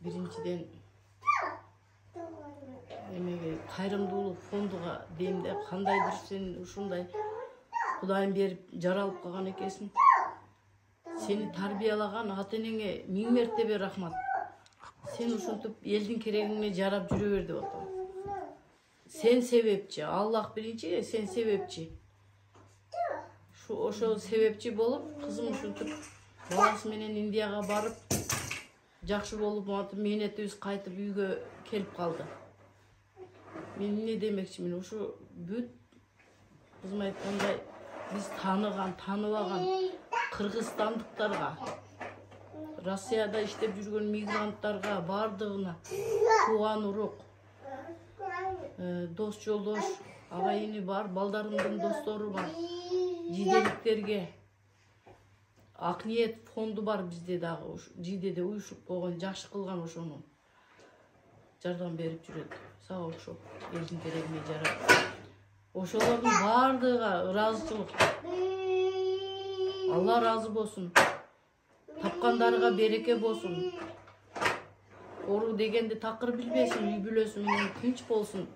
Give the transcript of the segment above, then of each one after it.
Birinciden emege kayрымдуулук фондуга деймде кандайдыр сен ушундай Кудайым берип жаралып калган экенсиң. Сени тарбиялаган ата-энеңе 1000 мертебе рахмат. Сен ушинтип элдин керегиңе жарап жүрө бер деп атам. Сен себепчи, Аллах биринчи, сен себепчи. Ошо себепчи болуп, кызым ушинтип баласы менен Индияга барып, жакшы болуп, атып мээнетибиз кайтып үйгө келип калды. Мен эмне демекчимин, ушу бүт кызым айткандай биз таныбаган кыргызстандыктарга, Россияда иштеп жүргөн мигранттарга бардыгына тууган урук, дос жолдош, агайыны бар, балдарымдын достору бар, жиделиктерге Ак ниет фонду бар бизде дагы, жидеде уюшуп койгон, жакшы кылган ошону жардам берип жүрөт. Сага окшоп элдин керегине жарап. Ошолордун бардыгына ыраазычылык. Алла разы болсун. Тапкандарга береке болсун. Ору дегенди такыр билбесин, үй бүлөсү менен тынч болсун.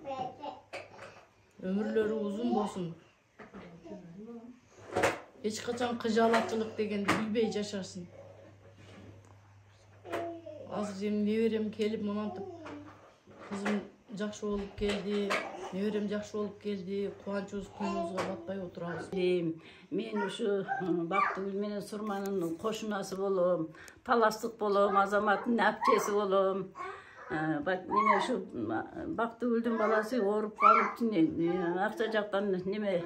Өмүрлөрү узун болсун. Эч качан кыжаалатчылык дегенди билбей жашасын. Азыр эми неберем келип мынантип кызым жакшы болуп келди, неберем жакшы болуп келди, кубанчыбыз күйүүбүзгө батпай отурабыз. Мен ушу Бактыгүл менен Сурманын кошунасы болом, таластык болом, Азаматтын апчеси болом. Неме ушу Бактыгүлдүн баласы ооруп калып, акча жактан неме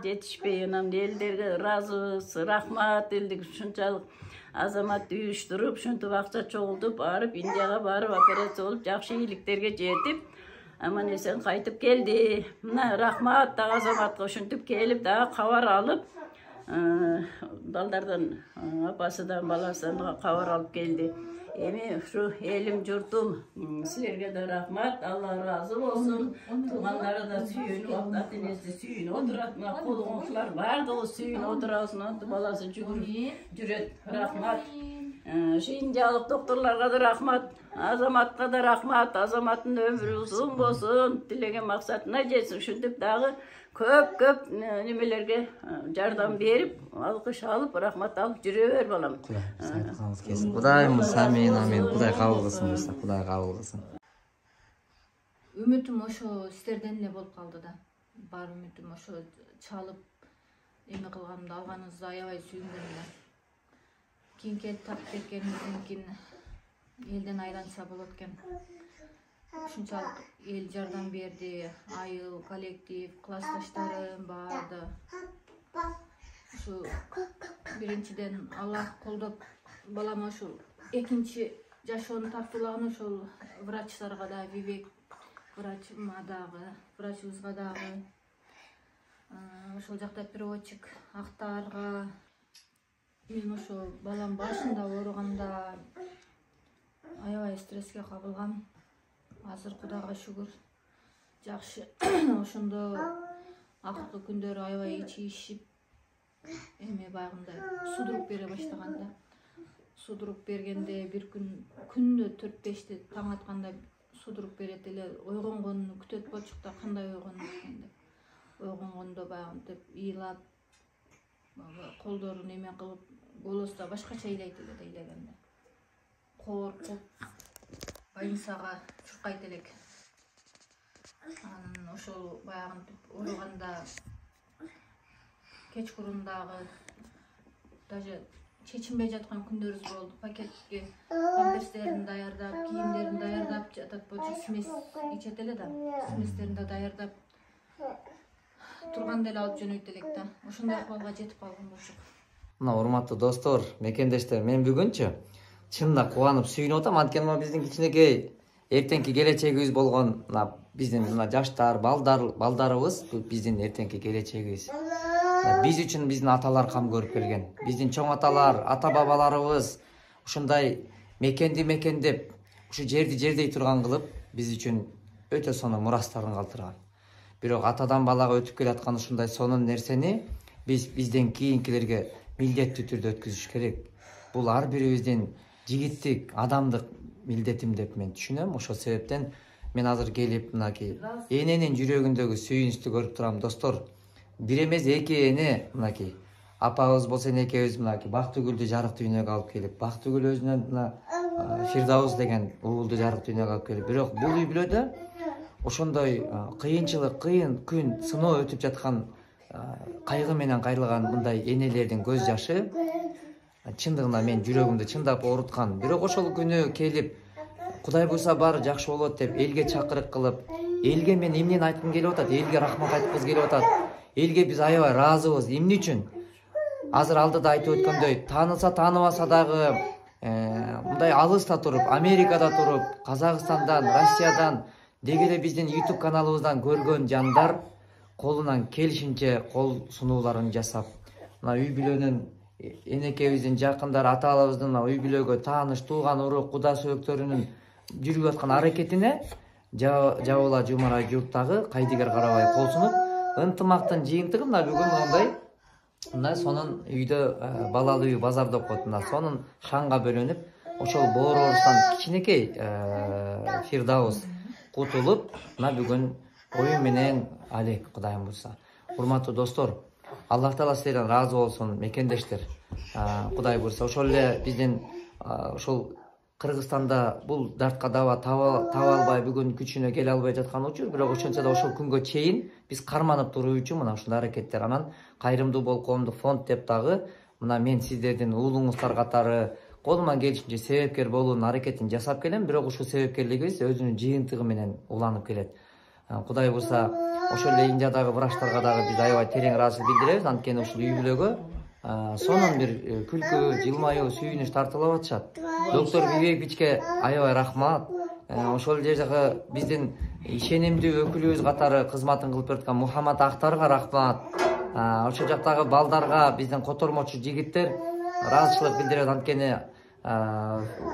жетишпей, анан элдерге ыраазыбыз, рахмат элдик ушунчалык Азамат уюштуруп, ушинтип акча чогултуп, барып Индияга барып операция болуп, жакшы ийгиликтерге жетип, аман эсен кайтып келди. Мына рахмат дагы Азаматка ушинтип келип, дагы кабар алып, балдардан, апасыдан, баласынан кабар алып келди. Эми ушу элим журтум, силерге да рахмат, Алла разы болсун. Туугандары да сүйүнүп, ата-энеси сүйүнүп отурат, мына колуңуздар бардыгы сүйүнүп отурабыз, баласы жүгүрүп жүрөт. Рахмат. Ушу индиялык докторлорго да рахмат, Азаматка да рахмат. Азаматтын өмүрү узун болсун, тилеген максатына жетсин. Ушинтип дагы көп немелерге жардам берип, алкыш алып, рахмат алып жүрө бер балам. Кудайымыз амин, Кудай кабыл кылсын болсо, Кудай кабыл кылсын. Үмүтүм ошо сиздерден эле болуп калды да. Бар үмүтүм ошо чалып эме кылганымды алганыңызды аябай сүйүнгөнүм. Кийинки тап беркенибизден кийин элден айланса болот экен. Ушунчалык эл жардам берди, айыл, коллектив, классташтарым барды. Ушу биринчиден Аллах колдоп, балам ошол экинчи жашоону тартуулаган ошол врачтарга да, Вивек врачыма дагы, врачыбызга дагы, ошол жакта переводчик Актарга. Мен ошо балам башында ооруганда аябай стресске кабылгам. Азыр Кудайга шүгүр жакшы. Ошондо акыркы күндөрү аябай ичи ишип, эми баягындай судурук бере баштаганда, судурук бергенде бир күндө 4-5те таң атканда судурук берет эле, ойгонгонун күтөт болчук да, кандай ойгонуп экен деп. Ойгонгондо баягынтип ыйлап, колдорун эме кылып, голос да башкача ыйлайт эле ыйлаганда. Коркуп, больницага чуркайт элек. Анан ошол баягынтип ооруганда кечкурун-дагы даже чечинбей жаткан күндөрүбүз болду. Пакетке памперстерин даярдап, кийимдерин даярдап жатат болчу, смесь ичет эле да. Сместерин да даярдап турганда эле алып жөнөйт элек да. Ошондой акыбалга жетип калган болчук. Мына урматтуу достор, мекендештер, мен бүгүнчү чынында кубанып сүйүнүп атам. Анткени биздин кичинекей эртеңки келечегибиз болгон биздин мына жаштар, балдарыбыз биздин эртеңки келечегибиз. Биз үчүн биздин аталар кам көрүп келген. Биздин чоң аталар, ата бабаларыбыз ушундай мекенди мекендеп, ушу жерди жердей турган кылып, биз үчүн өтө сонун мурастарын калтырган. Бирок атадан балага өтүп келаткан ушундай сонун нерсени бизден кийинкилерге милдеттүү түрдө өткүзүш керек. Бул ар бирибиздин жигиттик, адамдык милдетим деп мен түшүнөм. Ошол себептен мен азыр келип мынакей эненин жүрөгүндөгү сүйүнүчтү көрүп турам достор. Бир эмес эки эне мынакей апабыз болсо экөөбүз мынакей Бактыгүлдү жарык дүйнөгө алып келип, Бактыгүл өзүнөн мына Фирдаус деген уулду жарык дүйнөгө алып келип, бирок бул үй бүлөдө ошондой кыйынчылык, кыйын күн, сыноо өтүп жаткан, кайгы менен кайрылган мындай энелердин көз жашы чындыгында мен жүрөгүмдү чындап ооруткан. Бирок ошол күнү келип Кудай буйрса баары жакшы болот деп элге чакырык кылып, элге мен эмнени айткым келип атат, элге рахмат айткыбыз келип атат. Элге биз аябай ыраазыбыз. Эмне үчүн? Азыр алдыда айтып өткөндөй, тааныса тааныбаса дагы мындай алыста туруп, Америкада туруп, Казакстандан, Россиядан деги эле биздин YouTube каналыбыздан көргөн жандар колунан келишинче кол сунууларын жасап, мына үй бүлөнүн энекебиздин жакындары, ата-бабабыздын үй бүлөгө тааныш, тууган урук, куда сөөктөрүнүн жүргүп аткан аракетине Жабыла Жумарай журттагы кайдыгер карабай кол сунуп, ынтымактын жыйынтыгы мына бүгүн мондай мына сонун үйдө балалуу үй базар деп коет. Мына сонун шаңга бөлөнүп, ошол боор оорусунан кичинекей Фирдаус кутулуп, мына бүгүн оюн менен алек Кудайым буйрса. Урматтуу достор, Аллах Таала силерден ыраазы болсун, мекендештер. Кудай буйрса, ошол эле биздин ошол Кыргызстанда бул дартка даба таба албай бүгүн күчүнө келе албай жаткан учур, бирок ошончо да ошол күнгө чейин биз карманып туруу үчүн мына ушундай аракеттер. Анан Кайрымдуу бол коомдук фонд деп дагы мына мен сиздердин уулуңуздар катары колуман келишинче себепкер болуунун аракетин жасап келем, бирок ушул себепкерлигибиз өзүнүн жыйынтыгы менен уланып келет. Кудай буйрса, ошол эле Индиядагы врачтарга дагы биз аябай терең ыраазычылык билдиребиз. Анткени ушул үй бүлөгө сонун бир күлкү, жылмаюу, сүйүнүч тартылып атышат. Доктор Бибековичке аябай рахмат. Ошол жердеги биздин ишенимдүү өкүлүбүз катары кызматын кылып бераткан Мухаммад Актарга рахмат. Ошол жактагы балдарга, биздин котормочу жигиттер ыраазычылык билдирет. Анткени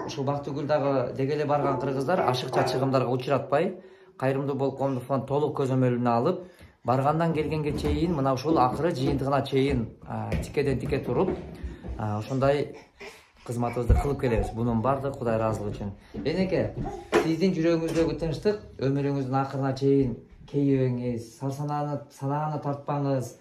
ушул Бактыгүл дагы деги эле барган кыргыздар ашыкча чыгымдарга учуратпай, Кайрымдуу бол коомдук фонд толук көзөмөлүнө алып, баргандан келгенге чейин мына ушул акыры жыйынтыгына чейин тикеден тике туруп, ошондой кызматыбызды кылып келебиз. Бунун баардыгы Кудай ыраазылыгы үчүн. Энеке, сиздин жүрөгүңүздөгү тынчтык өмүрүңүздүн акырына чейин кейибеңиз, санааны тартпаңыз.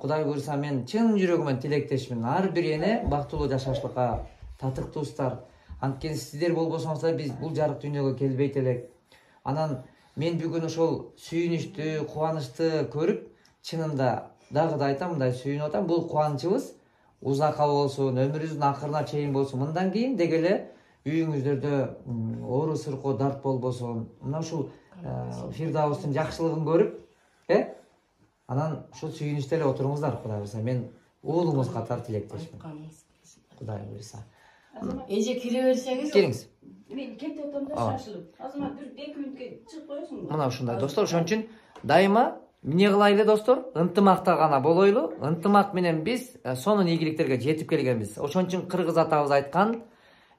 Кудай буйрса, мен чын жүрөгүмөн тилектешмин. Ар бир эне бактылуу жашашлыкка татыктуусуздар. Анткени сиздер болбосоңуздар биз бул жарык дүйнөгө келбейт элек. Анан мен бүгүн ошол сүйүнүчтү, кубанычты көрүп, чынында дагы да айтам, мындай сүйүнүп атам. Бул кубанычыбыз узакка болсун, өмүрүбүздүн акырына чейин болсун. Мындан кийин деги эле үйүңүздөрдө оору сыркоо дарт болбосун. Мына ушул Фирдаустун жакшылыгын көрүп, анан ушул сүйүнүчтө эле отуруңуздар. Кудай буйрса, мен уулуңуз катары тилектешмин. Кудай буйрса. Эже кире берсеңиз. Келиңиз. Мен кетип атам да шашылып. Азырман бир 2 мүнөткө чыгып коесуңбу? Мына ушундай достор, ошон үчүн дайыма эмне кылайлы достор? Ынтымакта гана болойлу. Ынтымак менен биз сонун ийгиликтерге жетип келгенбиз. Ошон үчүн кыргыз атабыз айткан,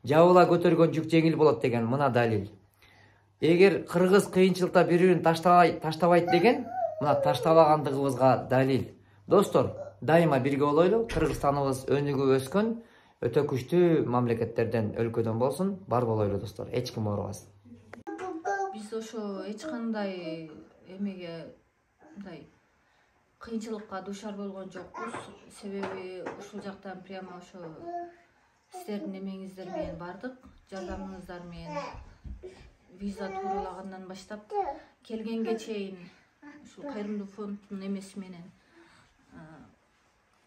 жабыла көтөргөн жүк жеңил болот деген мына далил. Эгер кыргыз кыйынчылыкта бири-бирин таштабайт деген, мына таштабагандыгыбызга далил. Достор, дайыма бирге болойлу. Кыргызстаныбыз өнүгүп өскөн өтө күчтүү мамлекеттерден, өлкөдөн болсун, бар болойлу достор. Эч ким оорубасын. Биз ошо эч кандай эмеге мындай кыйынчылыкка дуушар болгон жокпуз. Себеби ушул жактан прямо ошо сиздердин эмеңиздер менен бардык, жардамыңыздар менен виза туруулагандан баштап келгенге чейин ушул Кайрымдуу фонддун эмеси менен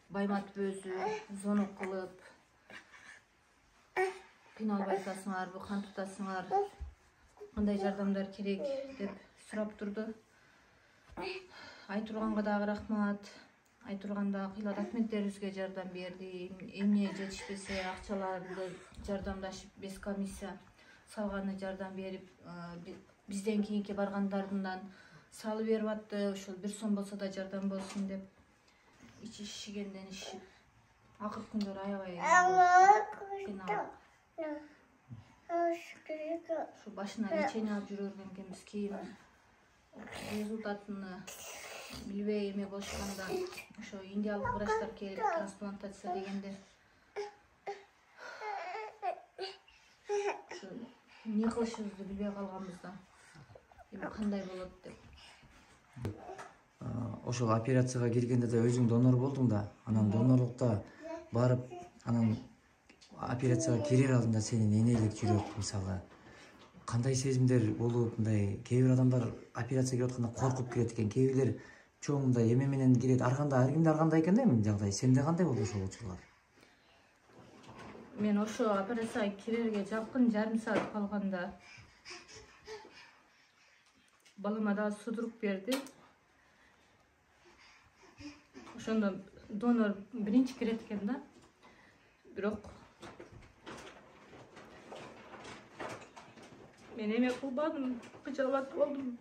байматып өзү звонок кылып, кыйналбай атасыңарбы, кантип атасыңар, кандай жардамдар керек деп сурап турду. Айтурганга дагы рахмат. Айтурганда кыйла документтерибизге жардам берди. Эмне жетишпесе акчаларды жардамдашып, без комиссия салганы жардам берип, бизден кийинки баргандардын салып берип атты. Ошол 1 сом болсо да жардам болсун деп ишигенден ишип, акыркы күндөрү аябай кыйналып. Şu başına reçeni alıp жүрөргөн экенбиз. Кийин результатыны билбей эме болушканда ошо индиялык врачтар келип трансплантация дегенде эмне кылышыбызды билбей калганбызда. Эми кандай болот деп. Ошол операцияга киргенде да өзүң донор болдуң да. Анан донорлукта барып, анан операцияга кирер алдында сенин энелик жүрөк мисалы кандай сезимдер болуп, мындай кээ бир адамдар операцияга кирип атканда коркуп кирет экен, кээ бирлер чоң мындай эме менен кирет. Ар кимде ар кандай экен да эми жагдай. Сенде кандай болду ошол учурлар? Мен ошо операцияга кирерге жакын жарым саат калганда балама да судурук берди. Ошондо донор биринчи кирет экен да. Бирок мен эме кылбадым, кыжалат болдум.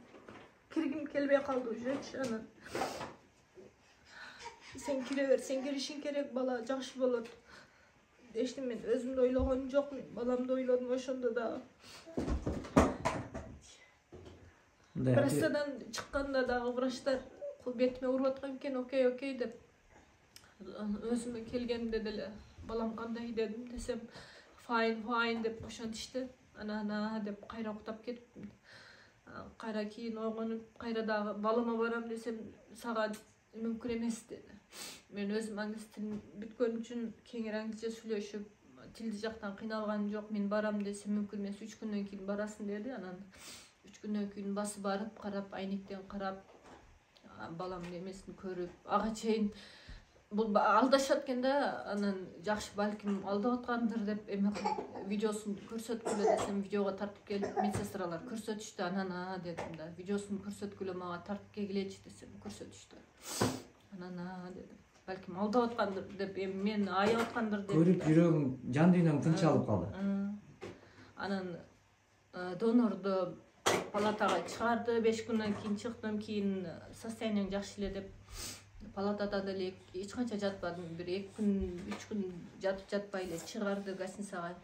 Киргим келбей калды уже. Анан сен кире бер, сен киришиң керек, бала жакшы болот. Дештим, мен өзүмдү ойлогон жокмун, баламды ойлодум ошондо да. Врачтардан чыкканда дагы врачтар бетиме уруп аткан экен, окей деп. Өзүмө келгенде деле балам кандай десем, fine деп ошентишти. Ана деп кайра уктап кетиптим. Кайра кийин ойгонуп, кайра дагы балама барам десем, сага мүмкүн эмес деди. Мен өзүм аңыз тил бүткөн үчүн кеңиреңче сүйлөшүп, тилди жактан кыйналганым жок. Мен барам десем мүмкүн эмес, 3 күндөн кийин барасың деди. Анан 3 күндөн кийин басы барып, карап, айнектен карап, баламдын эмесин көрүп, ага чейин бул алдашат экен да. Анан жакшы балким алдап аткандыр деп эме видеосун көрсөткүлө десем, видеого тартып келип медсестралар көрсөтүштү. Анан дедим да, видеосун көрсөткүлө мага тартып келгилечи десем, көрсөтүштү. Анан дедим, балким алдап аткандыр деп, эми мен аяп аткандыр деп. Көрүп жүрөгүң, жан дүйнөң тынчалып калды. Анан донорду палатага чыгарды, 5 күндөн кийин чыктым. Кийин состояниең жакшы эле деп палатада деле эч канча жатпадым. 1-2 күн, 3 күн жатып жатпай эле чыгарды гостиницага.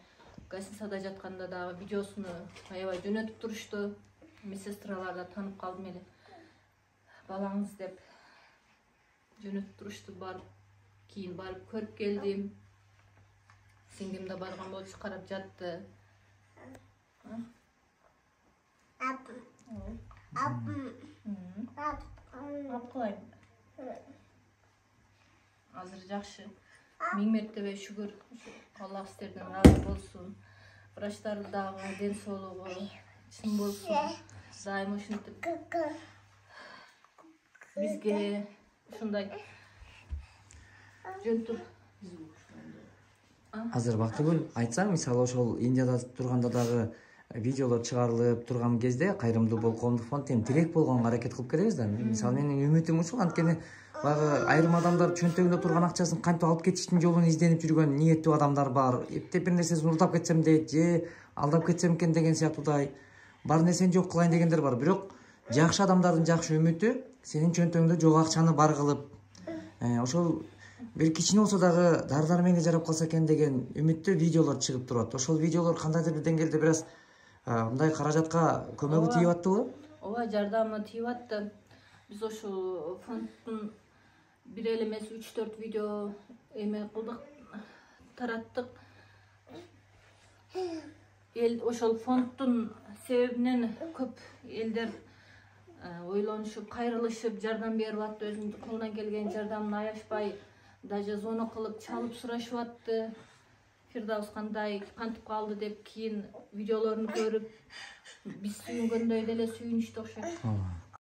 Гостиницада жатканда дагы видеосуну аябай жөнөтүп турушту. Медсестралар да танып калдым эле. Балаңыз деп жөнөтүп турушту. Барып, кийин барып көрүп келдим. Сиңдим да барган болчу, карап жатты. Азыр жакшы. 1000 мертебе шүгүр. Аллах сиздерден разы болсун. Врачтар дагы ден соолугу чын болсун. Дайым ушинтип бизге ушундай жөнтүп. Азыр Бактыгүл, айтсаң, мисалы ошол Индияда турганда дагы видеолор чыгарылып турган кезде Кайрымдуу Бол коомдук фонд эми тирек болгонго аракет кылып келебиз да. Мисалы менин үмүтүм ушул, анткени баягы айрым адамдар чөнтөгүндө турган акчасын кантип алып кетиштин жолун изденип жүргөн ниеттүү адамдар бар. Эптеп бир нерсесин уурдап кетсем дейт, же алдап кетсем экен деген сыяктуудай бар нерсени жок кылайын дегендер бар. Бирок жакшы адамдардын жакшы үмүтү сенин чөнтөгүңдө жок акчаны бар кылып, ошол бир кичине болсо дагы дары-дарменге жарап калса экен деген үмүттө видеолор чыгып турат. Ошол видеолор кандайдыр бир деңгээлде бир аз мындай каражатка көмөгү тийип аттыбы? Ооба, жардамы тийип атты. Биз ошол фонддун бир эле эмес 3-4 видео эме кылдык, тараттык. Эл ошол фонддун себебинен көп элдер ойлонушуп, кайрылышып, жардам берип атты. Өзүнүн колунан келген жардамын аябай, даже звонок кылып чалып сурашып атты. Фирдаус кандай, кантип калды деп, кийин видеолорун көрүп, биз сүйүнгөндөй деле сүйүнүштү окшойт.